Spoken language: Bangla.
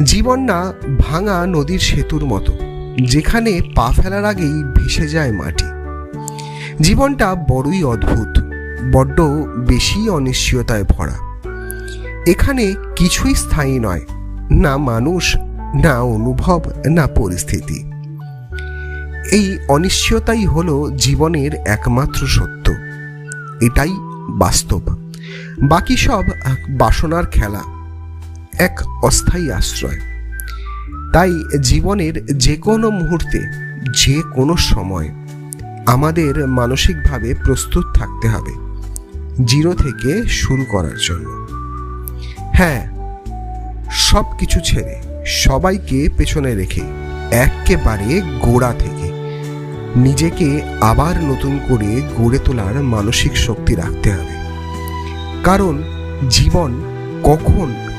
জীবন না ভাঙা নদীর সেতুর মতো, যেখানে পা ফেলার আগেই ভেসে যায় মাটি। জীবনটা বড়ই অদ্ভুত, বড্ড বেশি অনিশ্চয়তায় ভরা। এখানে কিছুই স্থায়ী নয়, না মানুষ, না অনুভব, না পরিস্থিতি। এই অনিশ্চয়তাই হলো জীবনের একমাত্র সত্য। এটাই বাস্তব। বাকি সব বাসনার খেলা, এক অস্থায়ী আশ্রয়। তাই জীবনের যে কোনো মুহূর্তে, যে কোনো সময় আমাদের মানসিকভাবে প্রস্তুত থাকতে হবে জিরো থেকে শুরু করার জন্য। হ্যাঁ, সব কিছু ছেড়ে, সবাইকে পেছনে রেখে, একেবারে গোড়া থেকে নিজেকে আবার নতুন করে গড়ে তোলার মানসিক শক্তি রাখতে হবে। কারণ জীবন কখন